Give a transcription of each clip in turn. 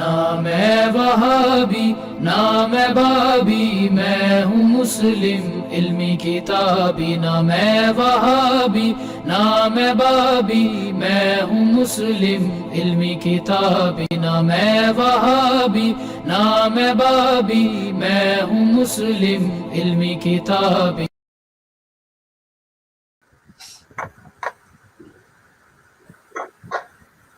نہ میں وہابی نہ میں بابی، میں ہوں مسلم علمی کتابی، نہ میں وہابی نہ میں بابی، میں ہوں مسلم علمی کتابی، نہ میں وہابی نہ میں بابی، میں ہوں مسلم علمی کتابی۔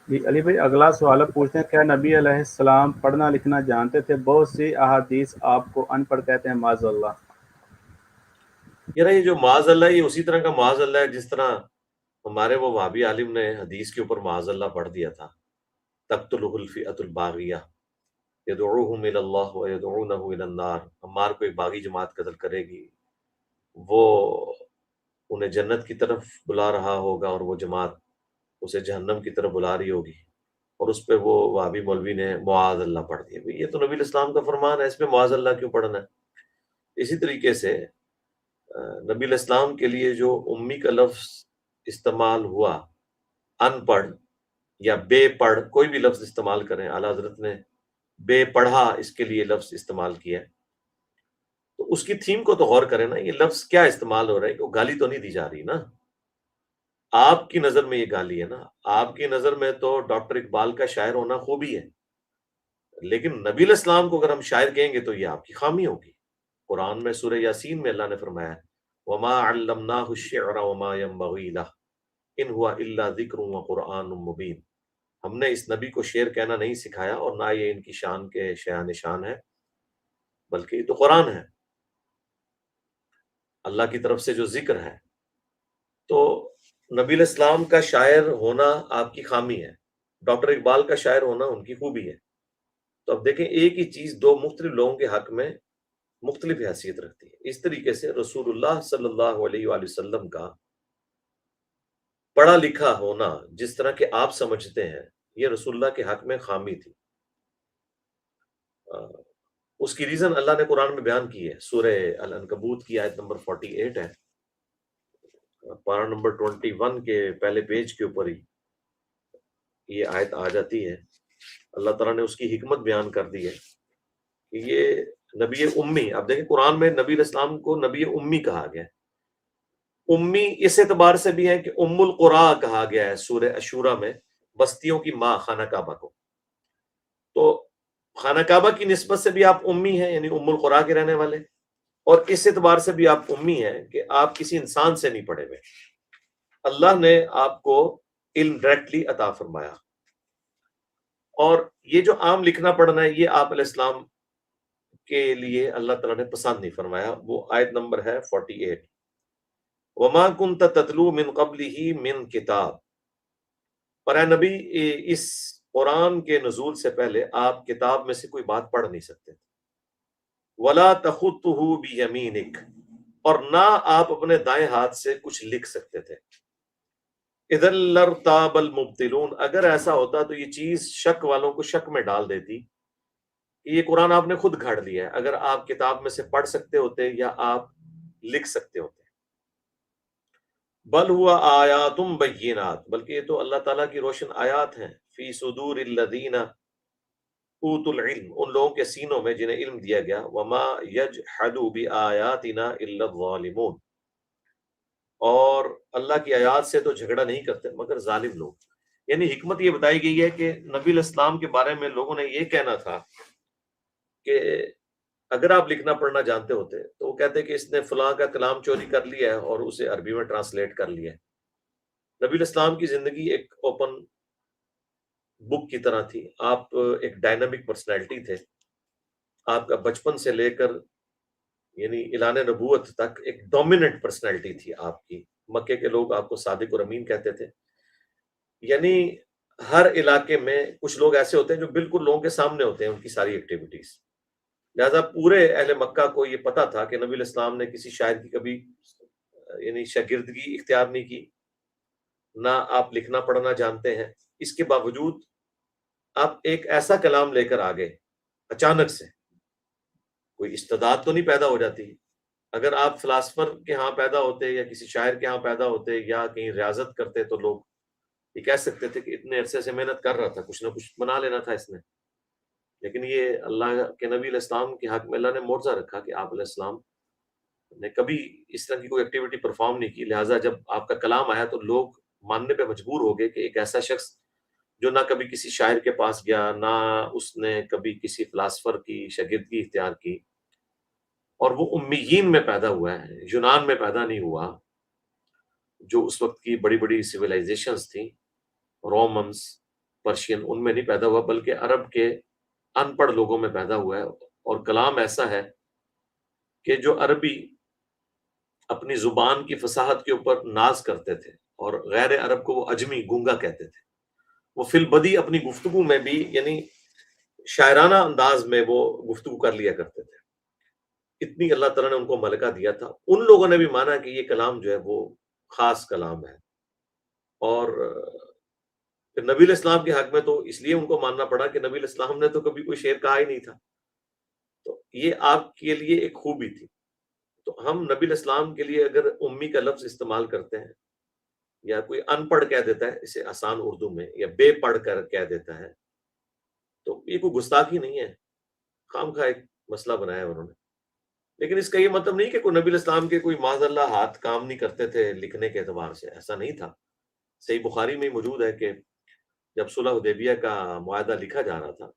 جی علی بھائی اگلا سوال پوچھتے ہیں، کیا نبی علیہ السلام پڑھنا لکھنا جانتے تھے؟ بہت سی احادیث آپ کو ان پڑھ کہتے ہیں، معاذ اللہ۔ یار یہ جو معاذ اللہ، یہ اسی طرح کا معاذ اللہ ہے جس طرح ہمارے وہ وہابی عالم نے حدیث کے اوپر معاذ اللہ پڑھ دیا تھا، تقتلہ الفئۃ الباغیہ یدعوہم الی اللہ ویدعونہ الی النار۔ عمار کو ایک باغی جماعت قتل کرے گی، وہ انہیں جنت کی طرف بلا رہا ہوگا اور وہ جماعت اسے جہنم کی طرف بلا رہی ہوگی، اور اس پہ وہ وہابی مولوی نے معاذ اللہ پڑھ دیا۔ یہ تو نبی الاسلام کا فرمان ہے، اس پہ معاذ اللہ کیوں پڑھنا ہے؟ اسی طریقے سے نبی الاسلام کے لیے جو امی کا لفظ استعمال ہوا، ان پڑھ یا بے پڑھ، کوئی بھی لفظ استعمال کریں، اعلیٰ حضرت نے بے پڑھا اس کے لیے لفظ استعمال کیا ہے، تو اس کی تھیم کو تو غور کریں نا، یہ لفظ کیا استعمال ہو رہا ہے؟ کہ گالی تو نہیں دی جا رہی نا، آپ کی نظر میں یہ گالی ہے نا، آپ کی نظر میں تو ڈاکٹر اقبال کا شاعر ہونا خوبی ہے، لیکن نبی الاسلام کو اگر ہم شاعر کہیں گے تو یہ آپ کی خامی ہوگی۔ قرآن میں سورہ یاسین میں اللہ نے فرمایا وما علمناہ الشعر وما ينبغی لہ ان ہوا الا ذکر وقرآن مبین۔ ہم نے اس نبی کو شعر کہنا نہیں سکھایا، اور نہ یہ ان کی شان کے شایان شان ہے، بلکہ یہ تو قرآن ہے، اللہ کی طرف سے جو ذکر ہے۔ تو نبی الاسلام کا شاعر ہونا آپ کی خامی ہے، ڈاکٹر اقبال کا شاعر ہونا ان کی خوبی ہے۔ تو اب دیکھیں، ایک ہی چیز دو مختلف لوگوں کے حق میں مختلف حیثیت رکھتی ہے۔ اس طریقے سے رسول اللہ صلی اللہ علیہ وآلہ وسلم کا پڑھا لکھا ہونا جس طرح کہ آپ سمجھتے ہیں، یہ رسول اللہ کے حق میں خامی تھی۔ اس کی ریزن اللہ نے قرآن میں بیان کی ہے، سورہ العنکبوت کی آیت نمبر 48 ہے، پارہ نمبر 21 کے پہلے پیج کے اوپر ہی یہ آیت آ جاتی ہے۔ اللہ تعالیٰ نے اس کی حکمت بیان کر دی ہے کہ یہ نبی امی، اب دیکھیں قرآن میں نبی الاسلام کو نبی امی کہا گیا ہے۔ امی اس اعتبار سے بھی ہے کہ ام القرا کہا گیا ہے سورہ اشورا میں، بستیوں کی ماں خانہ کعبہ کو، تو خانہ کعبہ کی نسبت سے بھی آپ امی ہیں، یعنی ام القرا کے رہنے والے، اور اس اعتبار سے بھی آپ امی ہیں کہ آپ کسی انسان سے نہیں پڑھے ہوئے، اللہ نے آپ کو علم ڈائریکٹلی عطا فرمایا۔ اور یہ جو عام لکھنا پڑھنا ہے، یہ آپ علیہ السلام کے لیے اللہ تعالیٰ نے پسند نہیں فرمایا۔ وہ آیت نمبر ہے 48، وما كنت تتلو من قبلہ من کتاب، اور اے نبی اس قرآن کے نزول سے پہلے آپ کتاب میں سے کوئی بات پڑھ نہیں سکتے تھے، ولا تخطہ بیمینک، اور نہ آپ اپنے دائیں ہاتھ سے کچھ لکھ سکتے تھے، اذا لارتاب المبطلون، اگر ایسا ہوتا تو یہ چیز شک والوں کو شک میں ڈال دیتی کہ یہ قرآن آپ نے خود گھڑ لیا ہے، اگر آپ کتاب میں سے پڑھ سکتے ہوتے یا آپ لکھ سکتے ہوتے۔ بل ہوا آیات بینات، بلکہ یہ تو اللہ تعالیٰ کی روشن آیات ہیں، فی صدور الذین اوتوا العلم، ان لوگوں کے سینوں میں جنہیں علم دیا گیا، وما یجحد بآیاتنا الا الظالمون، اور اللہ کی آیات سے تو جھگڑا نہیں کرتے مگر ظالم لوگ۔ یعنی حکمت یہ بتائی گئی ہے کہ نبی الاسلام کے بارے میں لوگوں نے یہ کہنا تھا کہ اگر آپ لکھنا پڑھنا جانتے ہوتے تو وہ کہتے کہ اس نے فلاں کا کلام چوری کر لیا ہے اور اسے عربی میں ٹرانسلیٹ کر لیا ہے۔ نبی الاسلام کی زندگی ایک اوپن بک کی طرح تھی، آپ ایک ڈائنامک پرسنالٹی تھے، آپ کا بچپن سے لے کر یعنی اعلان نبوت تک ایک ڈومیننٹ پرسنالٹی تھی آپ کی۔ مکے کے لوگ آپ کو صادق اور امین کہتے تھے، یعنی ہر علاقے میں کچھ لوگ ایسے ہوتے ہیں جو بالکل لوگوں کے سامنے ہوتے ہیں ان کی ساری ایکٹیویٹیز، لہذا پورے اہل مکہ کو یہ پتا تھا کہ نبی الاسلام نے کسی شاعر کی کبھی یعنی شاگردگی اختیار نہیں کی، نہ آپ لکھنا پڑھنا جانتے ہیں، اس کے باوجود آپ ایک ایسا کلام لے کر آگے، اچانک سے کوئی استعداد تو نہیں پیدا ہو جاتی؟ اگر آپ فلاسفر کے ہاں پیدا ہوتے یا کسی شاعر کے ہاں پیدا ہوتے یا کہیں ریاضت کرتے تو لوگ یہ کہہ سکتے تھے کہ اتنے عرصے سے محنت کر رہا تھا، کچھ نہ کچھ بنا لینا تھا اس نے، لیکن یہ اللہ کے نبی علیہ السلام کے حق میں اللہ نے معجزہ رکھا کہ آپ علیہ السلام نے کبھی اس طرح کی کوئی ایکٹیویٹی پرفارم نہیں کی، لہٰذا جب آپ کا کلام آیا تو لوگ ماننے پہ مجبور ہو گئے کہ ایک ایسا شخص جو نہ کبھی کسی شاعر کے پاس گیا، نہ اس نے کبھی کسی فلاسفر کی شاگردگی اختیار کی، اور وہ امیین میں پیدا ہوا ہے، یونان میں پیدا نہیں ہوا جو اس وقت کی بڑی بڑی سویلائزیشنز تھیں، رومنس، پرشین، ان میں نہیں پیدا ہوا بلکہ عرب کے ان پڑھ لوگوں میں پیدا ہوا ہے، اور کلام ایسا ہے کہ جو عربی اپنی زبان کی فصاحت کے اوپر ناز کرتے تھے اور غیر عرب کو وہ عجمی، گونگا کہتے تھے، وہ فی البدی اپنی گفتگو میں بھی یعنی شاعرانہ انداز میں وہ گفتگو کر لیا کرتے تھے، اتنی اللہ تعالیٰ نے ان کو ملکہ دیا تھا۔ ان لوگوں نے بھی مانا کہ یہ کلام جو ہے وہ خاص کلام ہے، اور پھر نبی علیہ السلام کے حق میں تو اس لیے ان کو ماننا پڑا کہ نبی علیہ السلام نے تو کبھی کوئی شعر کہا ہی نہیں تھا، تو یہ آپ کے لیے ایک خوبی تھی۔ تو ہم نبی علیہ السلام کے لیے اگر امی کا لفظ استعمال کرتے ہیں، یا کوئی ان پڑھ کہہ دیتا ہے اسے آسان اردو میں، یا بے پڑھ کر کہہ دیتا ہے، تو یہ کوئی گستاخی نہیں ہے، خام خواہ ایک مسئلہ بنایا ہے انہوں نے۔ لیکن اس کا یہ مطلب نہیں کہ کوئی نبی علیہ السلام کے کوئی معاذ اللہ ہاتھ کام نہیں کرتے تھے لکھنے کے اعتبار سے، ایسا نہیں تھا۔ صحیح بخاری میں ہی موجود ہے کہ جب صلح حدیبیہ کا معاہدہ لکھا جا رہا تھا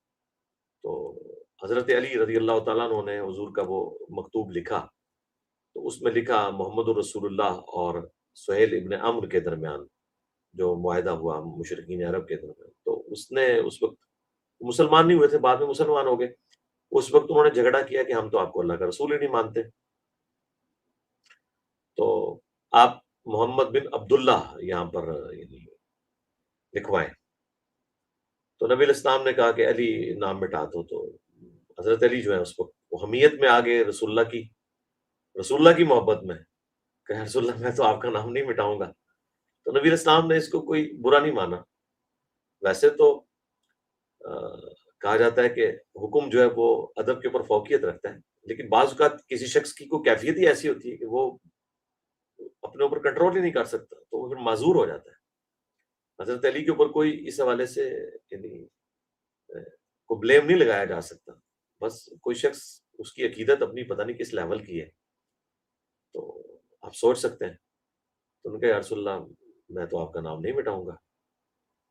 تو حضرت علی رضی اللہ تعالیٰ عنہ نے حضور کا وہ مکتوب لکھا، تو اس میں لکھا محمد الرسول اللہ اور سہیل ابن عمرو کے درمیان جو معاہدہ ہوا مشرکین عرب کے درمیان، تو اس نے اس وقت مسلمان نہیں ہوئے تھے، بعد میں مسلمان ہو گئے، اس وقت انہوں نے جھگڑا کیا کہ ہم تو آپ کو اللہ کا رسول ہی نہیں مانتے، تو آپ محمد بن عبداللہ یہاں پر یعنی لکھوائیں۔ تو نبی علیہ السلام نے کہا کہ علی نام مٹا دو، تو حضرت علی جو ہے اس وقت وہ حمیت میں آگے رسول اللہ کی محبت میں کہ رسول اللہ میں تو آپ کا نام نہیں مٹاؤں گا، تو نبی علیہ السلام نے اس کو کوئی برا نہیں مانا۔ ویسے تو کہا جاتا ہے کہ حکم جو ہے وہ ادب کے اوپر فوقیت رکھتا ہے، لیکن بعض اوقات کسی شخص کی کوئی کیفیت ہی ایسی ہوتی ہے کہ وہ اپنے اوپر کنٹرول ہی نہیں کر سکتا، تو وہ پھر معذور ہو جاتا ہے۔ حضرت علی کے اوپر کوئی اس حوالے سے یعنی کو بلیم نہیں لگایا جا سکتا، بس کوئی شخص اس کی عقیدت اپنی پتہ نہیں کس لیول کی ہے، تو آپ سوچ سکتے ہیں۔ تو ان کا یا رسول اللہ میں تو آپ کا نام نہیں مٹاؤں گا،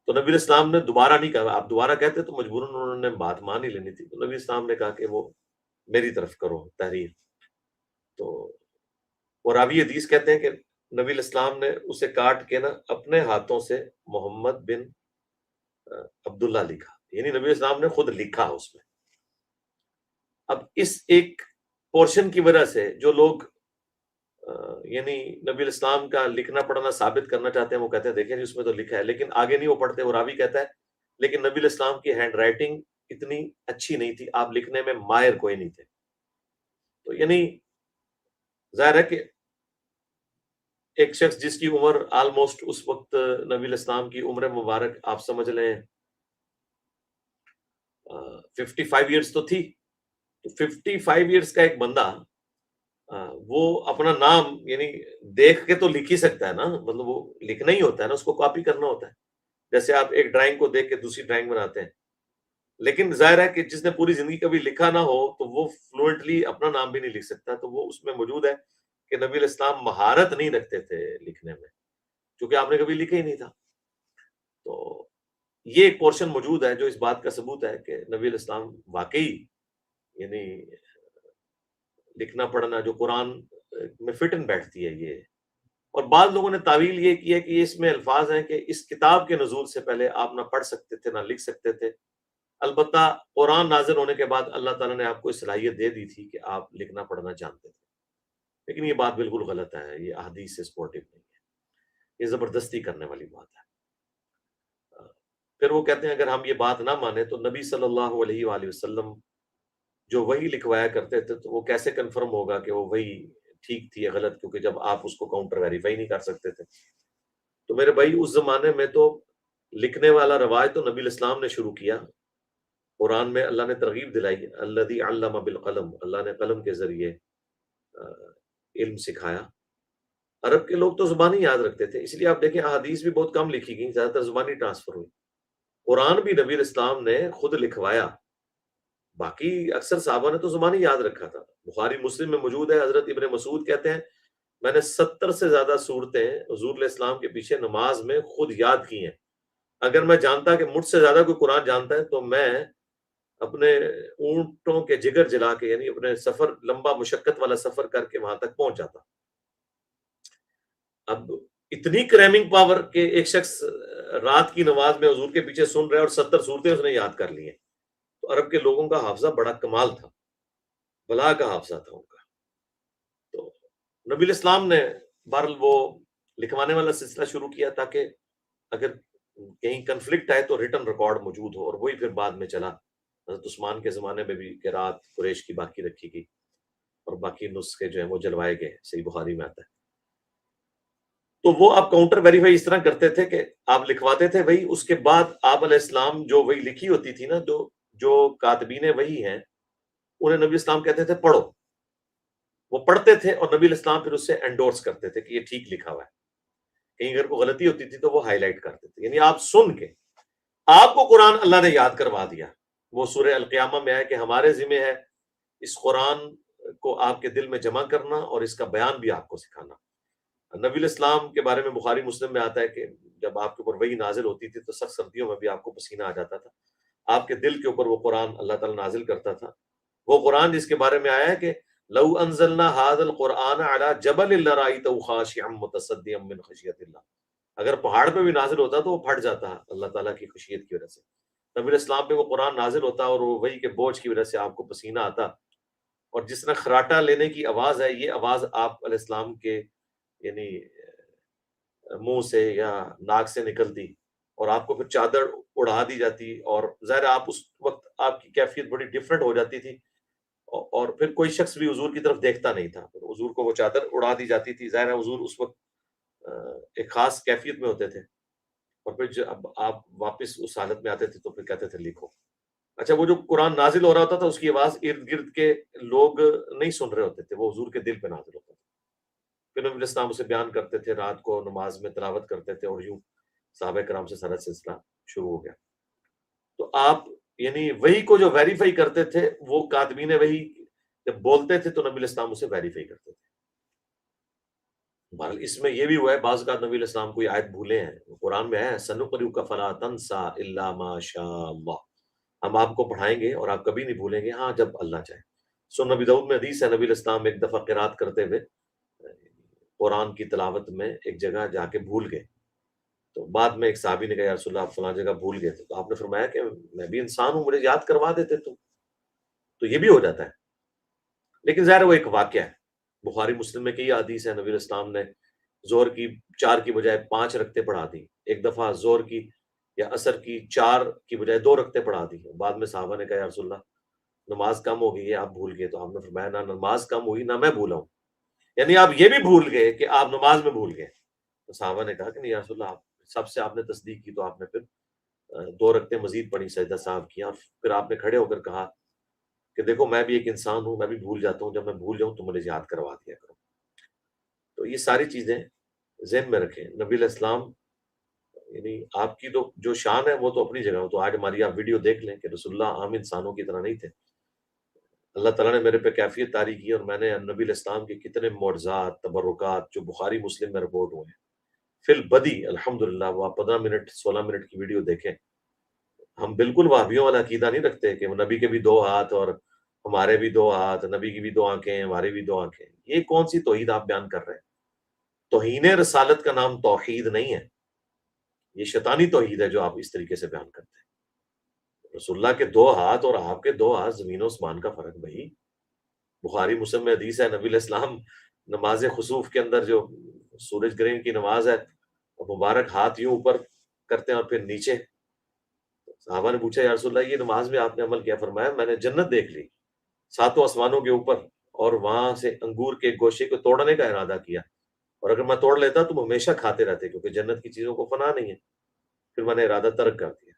تو نبی علیہ السلام نے دوبارہ نہیں کہا، آپ دوبارہ کہتے تو مجبوراً انہوں نے بات مان ہی لینی تھی، تو نبی السلام نے کہا کہ وہ میری طرف کرو تحریر۔ تو اور راوی حدیث کہتے ہیں کہ نبی علیہ السلام نے اسے کاٹ کے نا اپنے ہاتھوں سے محمد بن عبداللہ لکھا، یعنی نبی علیہ السلام نے خود لکھا اس میں۔ اب اس ایک پورشن کی وجہ سے جو لوگ یعنی نبی علیہ السلام کا لکھنا پڑھنا ثابت کرنا چاہتے ہیں، وہ کہتے ہیں دیکھیں جی اس میں تو لکھا ہے، لیکن آگے نہیں وہ پڑھتے۔ اور راوی کہتا ہے لیکن نبی علیہ السلام کی ہینڈ رائٹنگ اتنی اچھی نہیں تھی، آپ لکھنے میں ماہر کوئی نہیں تھے۔ تو یعنی ظاہر ہے کہ ایک شخص جس کی عمر آلموسٹ اس وقت نبی علیہ السلام کی عمر مبارک آپ سمجھ لیں 55 ایئرس تو تھی، تو 55 ایئرس کا ایک بندہ وہ اپنا نام یعنی دیکھ کے تو لکھ ہی سکتا ہے نا، مطلب وہ لکھنا ہی ہوتا ہے نا، اس کو کاپی کرنا ہوتا ہے، جیسے آپ ایک ڈرائنگ کو دیکھ کے دوسری ڈرائنگ بناتے ہیں۔ لیکن ظاہر ہے کہ جس نے پوری زندگی کبھی لکھا نہ ہو تو وہ فلوئنٹلی اپنا نام بھی نہیں لکھ سکتا، تو وہ اس میں موجود ہے کہ نبی علیہ السلام مہارت نہیں رکھتے تھے لکھنے میں، کیونکہ آپ نے کبھی لکھا ہی نہیں تھا۔ تو یہ ایک پورشن موجود ہے جو اس بات کا ثبوت ہے کہ نبی علیہ السلام واقعی یعنی لکھنا پڑھنا جو قرآن میں فٹ ان بیٹھتی ہے یہ۔ اور بعض لوگوں نے تعویل یہ کی ہے کہ اس میں الفاظ ہیں کہ اس کتاب کے نزول سے پہلے آپ نہ پڑھ سکتے تھے نہ لکھ سکتے تھے، البتہ قرآن نازل ہونے کے بعد اللہ تعالیٰ نے آپ کو صلاحیت دے دی تھی کہ آپ لکھنا پڑھنا جانتے تھے۔ لیکن یہ بات بالکل غلط ہے، یہ احادیث سے سپورٹو نہیں ہے، یہ زبردستی کرنے والی بات ہے۔ پھر وہ کہتے ہیں اگر ہم یہ بات نہ مانیں تو نبی صلی اللہ علیہ وآلہ وسلم جو وہی لکھوایا کرتے تھے تو وہ کیسے کنفرم ہوگا کہ وہ وہی ٹھیک تھی یا غلط، کیونکہ جب آپ اس کو کاؤنٹر ویریفائی نہیں کر سکتے تھے۔ تو میرے بھائی اس زمانے میں تو لکھنے والا رواج تو نبی الاسلام نے شروع کیا، قرآن میں اللہ نے ترغیب دلائی، الذی علم بالقلم، اللہ نے قلم کے ذریعے علم سکھایا۔ عرب کے لوگ تو زبانی یاد رکھتے تھے، اس لیے آپ دیکھیں احادیث بھی بہت کم لکھی گئی، زیادہ تر زبانی ٹرانسفر ہوئی۔ قرآن بھی نبی الاسلام نے خود لکھوایا، باقی اکثر صحابہ نے تو زبانی یاد رکھا تھا. بخاری مسلم میں موجود ہے, حضرت ابن مسعود کہتے ہیں میں نے 70 سے زیادہ صورتیں حضور علیہ السلام کے پیچھے نماز میں خود یاد کی ہیں. اگر میں جانتا کہ مجھ سے زیادہ کوئی قرآن جانتا ہے تو میں اپنے اونٹوں کے جگر جلا کے, یعنی اپنے سفر, لمبا مشقت والا سفر کر کے وہاں تک پہنچ جاتا. اب اتنی کریمنگ پاور کہ ایک شخص رات کی نماز میں حضور کے پیچھے سن رہا ہے اور 70 صورتیں اس نے یاد کر لی ہیں. تو عرب کے لوگوں کا حافظہ بڑا کمال تھا, بلا کا حافظہ تھا ان کا. تو نبی علیہ السلام نے بہرحال وہ لکھوانے والا سلسلہ شروع کیا تاکہ اگر کہیں کنفلکٹ آئے تو ریٹن ریکارڈ موجود ہو, اور وہی پھر بعد میں چلا. حضرت عثمان کے زمانے میں بھی قرات قریش کی باقی رکھی گئی اور باقی نسخے جو ہیں وہ جلوائے گئے, صحیح بخاری میں آتا ہے. تو وہ آپ کاؤنٹر ویریفائی اس طرح کرتے تھے کہ آپ لکھواتے تھے وہی, اس کے بعد آپ علیہ السلام جو وہی لکھی ہوتی تھی نا, جو کاتبین وہی ہیں انہیں نبی اسلام کہتے تھے پڑھو. وہ پڑھتے تھے اور نبی علیہ السلام پھر اس سے انڈورس کرتے تھے کہ یہ ٹھیک لکھا ہوا ہے. کہیں اگر کوئی غلطی ہوتی تھی تو وہ ہائی لائٹ کرتے تھے. یعنی آپ سن کے آپ کو قرآن اللہ نے یاد کروا دیا. وہ سورہ القیامہ میں ہے کہ ہمارے ذمہ ہے اس قرآن کو آپ کے دل میں جمع کرنا اور اس کا بیان بھی آپ کو سکھانا. نبی علیہ السلام کے بارے میں بخاری مسلم میں آتا ہے کہ جب آپ کے اوپر وحی نازل ہوتی تھی تو سخت سردیوں میں بھی آپ کو پسینہ آ جاتا تھا. آپ کے دل کے اوپر وہ قرآن اللہ تعالیٰ نازل کرتا تھا. وہ قرآن جس کے بارے میں آیا ہے کہ لو انزلنا هذا القرآن على جبل لرأيته خاشعا متصدعا من خشیۃ اللہ, اگر پہاڑ پہ بھی نازل ہوتا تو وہ پھٹ جاتا اللہ تعالیٰ کی خشیت کی وجہ سے. نبی علیہ السلام پہ وہ قرآن نازل ہوتا اور وہ وحی کے بوجھ کی وجہ سے آپ کو پسینہ آتا, اور جس طرح خراٹا لینے کی آواز ہے یہ آواز آپ علیہ السلام کے یعنی منہ سے یا ناک سے نکلتی اور آپ کو پھر چادر اڑا دی جاتی. اور ظاہر آپ اس وقت آپ کی کیفیت بڑی ڈفرینٹ ہو جاتی تھی, اور پھر کوئی شخص بھی حضور کی طرف دیکھتا نہیں تھا. حضور کو وہ چادر اڑا دی جاتی تھی. ظاہر ہے حضور اس وقت ایک خاص کیفیت میں ہوتے تھے, اور پھر جب آپ واپس اس حالت میں آتے تھے تو پھر کہتے تھے لکھو. اچھا, وہ جو قرآن نازل ہو رہا ہوتا تھا اس کی آواز ارد گرد کے لوگ نہیں سن رہے ہوتے تھے, وہ حضور کے دل پہ نازل ہوتا تھا. پھر نبی علیہ السلام اسے بیان کرتے تھے, رات کو نماز میں تلاوت کرتے تھے, اور یوں صحابہ کرام سے سارا سلسلہ شروع ہو گیا. تو آپ یعنی وہی کو جو ویریفائی کرتے تھے وہ کاتبین وہی جب بولتے تھے تو نبی علیہ السلام اسے ویریفائی کرتے تھے. بہرحال اس میں یہ بھی ہوا ہے بعض اوقات نبی علیہ السلام کوئی آیت بھولے ہیں, قرآن میں ہے سنقرئک فلا تنسى الا ما شاء اللہ, ہم آپ کو پڑھائیں گے اور آپ کبھی نہیں بھولیں گے ہاں جب اللہ چاہے. سو نبی داؤد میں حدیث ہے نبی علیہ السلام ایک دفعہ قرات کرتے ہوئے قرآن کی تلاوت میں ایک جگہ جا کے بھول گئے. تو بعد میں ایک صحابی نے کہا یا رسول اللہ آپ فلاں جگہ بھول گئے تھے, تو آپ نے فرمایا کہ میں بھی انسان ہوں, مجھے یاد کروا دیتے تم. تو یہ بھی ہو جاتا ہے, لیکن ظاہر وہ ایک واقعہ ہے. بخاری مسلم میں کئی حدیث ہے نبی علیہ السلام نے زہر کی 4 کی بجائے 5 رکعتیں پڑھا دی. ایک دفعہ زہر کی یا عصر کی 4 کی بجائے 2 رکعتیں پڑھا دی. بعد میں صحابہ نے کہا یا رسول اللہ نماز کم ہو گئی ہے, آپ بھول گئے. تو آپ نے فرمایا نہ نماز کم ہوئی نہ میں بھولا ہوں, یعنی آپ یہ بھی بھول گئے کہ آپ نماز میں بھول گئے. تو صحابہ نے کہا کہ نہیں یا رسول اللہ, آپ سب سے آپ نے تصدیق کی. تو آپ نے پھر 2 رکعتیں مزید پڑھی, سجدہ صاحب کیا, اور پھر آپ نے کھڑے ہو کر کہا کہ دیکھو میں بھی ایک انسان ہوں, میں بھی بھول جاتا ہوں, جب میں بھول جاؤں تو مجھے یاد کروا دیا کرو. تو یہ ساری چیزیں ذہن میں رکھیں. نبی علیہ السلام یعنی آپ کی تو جو شان ہے وہ تو اپنی جگہ ہو. تو آج ہماری آپ ویڈیو دیکھ لیں کہ رسول اللہ عام انسانوں کی طرح نہیں تھے. اللہ تعالیٰ نے میرے پہ کیفیت طاری کی, اور میں نے نبی علیہ السلام کے کتنے معجزات تبرکات جو بخاری مسلم میں رپورٹ ہوئے ہیں فی البدی الحمدللہ. وہ آپ 15 منٹ 16 منٹ کی ویڈیو دیکھیں. ہم بالکل وہابیوں والا عقیدہ نہیں رکھتے کہ نبی کے بھی 2 ہاتھ اور ہمارے بھی 2 ہاتھ, نبی کی بھی 2 آنکھیں ہماری بھی 2 آنکھیں. یہ کون سی توحید آپ بیان کر رہے ہیں؟ توہین رسالت کا نام توحید نہیں ہے, یہ شیطانی توحید ہے جو آپ اس طریقے سے بیان کرتے ہیں. رسول اللہ کے 2 ہاتھ اور آپ کے 2 ہاتھ زمین و آسمان کا فرق بھائی. بخاری مسلم میں حدیث ہے نبی علیہ السلام نماز خسوف کے اندر جو سورج گرہن کی نماز ہے اور مبارک ہاتھ یوں اوپر کرتے ہیں اور پھر نیچے. صحابہ نے پوچھا یا رسول اللہ یہ نماز میں آپ نے عمل کیا؟ فرمایا میں نے جنت دیکھ لی 7 آسمانوں کے اوپر, اور وہاں سے انگور کے گوشے کو توڑنے کا ارادہ کیا, اور اگر میں توڑ لیتا تم ہمیشہ کھاتے رہتے کیونکہ جنت کی چیزوں کو فنا نہیں ہے. پھر میں نے ارادہ ترک کر دیا.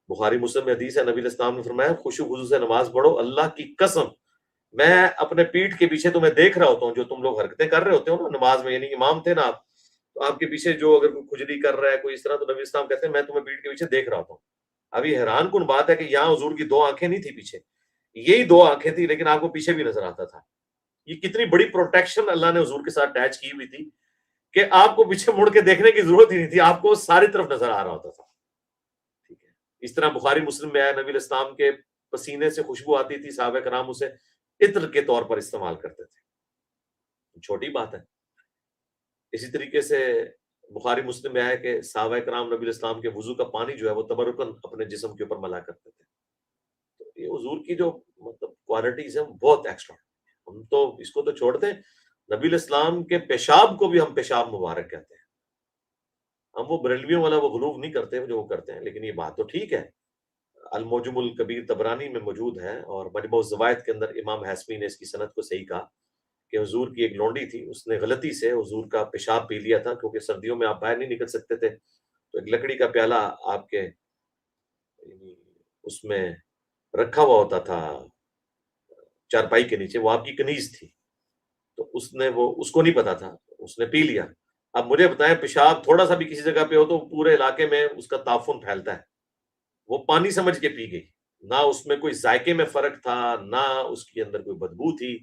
بخاری مسلم میں حدیث ہے نبی علیہ السلام نے فرمایا خشوع خضوع سے نماز پڑھو, اللہ کی قسم میں اپنے پیٹھ کے پیچھے تمہیں دیکھ رہا ہوتا ہوں جو تم لوگ حرکتیں کر رہے ہوتے ہو نا نماز میں, یعنی امام تھے نا آپ, تو آپ کے پیچھے جو اگر کوئی کھجلی کر رہا ہے کوئی اس طرح, تو نبی اسلام کہتے ہیں میں تمہیں پیٹھ کے پیچھے دیکھ رہا ہوتا ہوں. ابھی حیران کن بات ہے کہ یہاں حضور کی 2 آنکھیں نہیں تھی پیچھے, یہی دو آنکھیں تھی لیکن آپ کو پیچھے بھی نظر آتا تھا. یہ کتنی بڑی پروٹیکشن اللہ نے حضور کے ساتھ اٹیچ کی ہوئی تھی کہ آپ کو پیچھے مڑ کے دیکھنے کی ضرورت ہی نہیں تھی, آپ کو ساری طرف نظر آ رہا ہوتا تھا. ٹھیک ہے, اس طرح بخاری مسلم میں آیا نبی علیہ السلام کے پسینے سے خوشبو آتی تھی, صحابہ کرام اسے عطر کے طور پر استعمال کرتے تھے. چھوٹی بات ہے. اسی طریقے سے بخاری مسلم میں آیا کہ صحابہ کرام نبی علیہ السلام کے وضو کا پانی جو ہے وہ تبرکن اپنے جسم کے اوپر ملا کرتے تھے. تو یہ حضور کی جو مطلب کوالٹیز ہیں بہت ایکسٹرا. ہم تو اس کو تو چھوڑتے ہیں, نبی علیہ السلام کے پیشاب کو بھی ہم پیشاب مبارک کہتے ہیں. ہم وہ بریلویوں والا وہ غلوف نہیں کرتے جو وہ کرتے ہیں, لیکن یہ بات تو ٹھیک ہے. الموجم الکبیر طبرانی میں موجود ہے, اور مجموع الزوائد کے اندر امام حاسمی نے اس کی سند کو صحیح کہا کہ حضور کی ایک لونڈی تھی, اس نے غلطی سے حضور کا پیشاب پی لیا تھا, کیونکہ سردیوں میں آپ باہر نہیں نکل سکتے تھے. تو ایک لکڑی کا پیالہ آپ کے اس میں رکھا ہوا ہوتا تھا چارپائی کے نیچے, وہ آپ کی کنیز تھی. تو اس نے وہ اس کو نہیں پتا تھا, اس نے پی لیا. اب مجھے بتائیں پیشاب تھوڑا سا بھی کسی جگہ پہ ہو تو پورے علاقے میں اس کا تعفن پھیلتا ہے. وہ پانی سمجھ کے پی گئی, نہ اس میں کوئی ذائقے میں فرق تھا, نہ اس کے اندر کوئی بدبو تھی.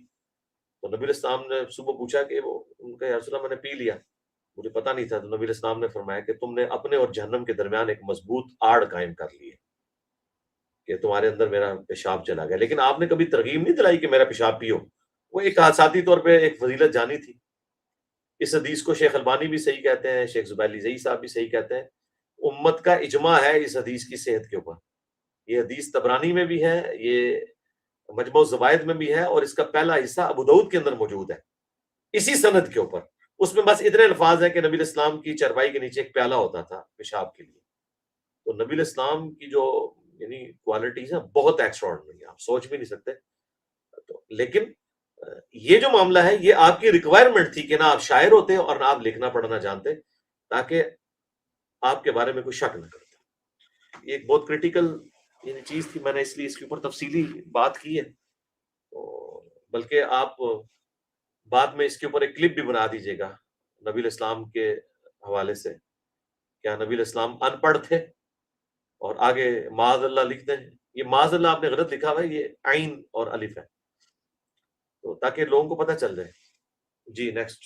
تو نبی علیہ السلام نے صبح پوچھا کہ وہ ان کا یا رسول اللہ میں نے پی لیا, مجھے پتا نہیں تھا. تو نبی علیہ السلام نے فرمایا کہ تم نے اپنے اور جہنم کے درمیان ایک مضبوط آڑ قائم کر لی ہے کہ تمہارے اندر میرا پیشاب چلا گیا. لیکن آپ نے کبھی ترغیب نہیں دلائی کہ میرا پیشاب پیو. وہ ایک ذاتی طور پہ ایک فضیلت جانی تھی. اس حدیث کو شیخ البانی بھی صحیح کہتے ہیں, شیخ زبیلی زئی صاحب بھی صحیح کہتے ہیں. امت کا اجماع ہے اس حدیث کی صحت کے اوپر. یہ حدیث طبرانی میں بھی ہے, یہ مجموع الزوائد میں بھی ہے, اور اس کا پہلا حصہ ابو داؤد کے اندر موجود ہے اسی سند کے اوپر. اس میں بس اتنے الفاظ ہیں کہ نبی علیہ السلام کی چربائی کے نیچے ایک پیالہ ہوتا تھا پیشاب کے لیے. تو نبی علیہ السلام کی جو یعنی کوالٹیز ہیں بہت ایکسٹراڈنری, آپ سوچ بھی نہیں سکتے. لیکن یہ جو معاملہ ہے یہ آپ کی ریکوائرمنٹ تھی کہ نہ آپ شاعر ہوتے اور نہ آپ لکھنا پڑھنا جانتے, تاکہ آپ کے بارے میں کوئی شک نہ کرتے. یہ ایک بہت کریٹیکل یعنی چیز تھی, میں نے اس لیے اس کے اوپر تفصیلی بات کی ہے. بلکہ آپ بعد میں اس کے اوپر ایک کلپ بھی بنا دیجیے گا نبی علیہ السلام کے حوالے سے, کیا نبی علیہ السلام ان پڑھ تھے, اور آگے معاذ اللہ لکھتے ہیں. یہ معاذ اللہ آپ نے غلط لکھا ہوا ہے, یہ عین اور الف ہے, تو تاکہ لوگوں کو پتہ چل جائے. جی نیکسٹ.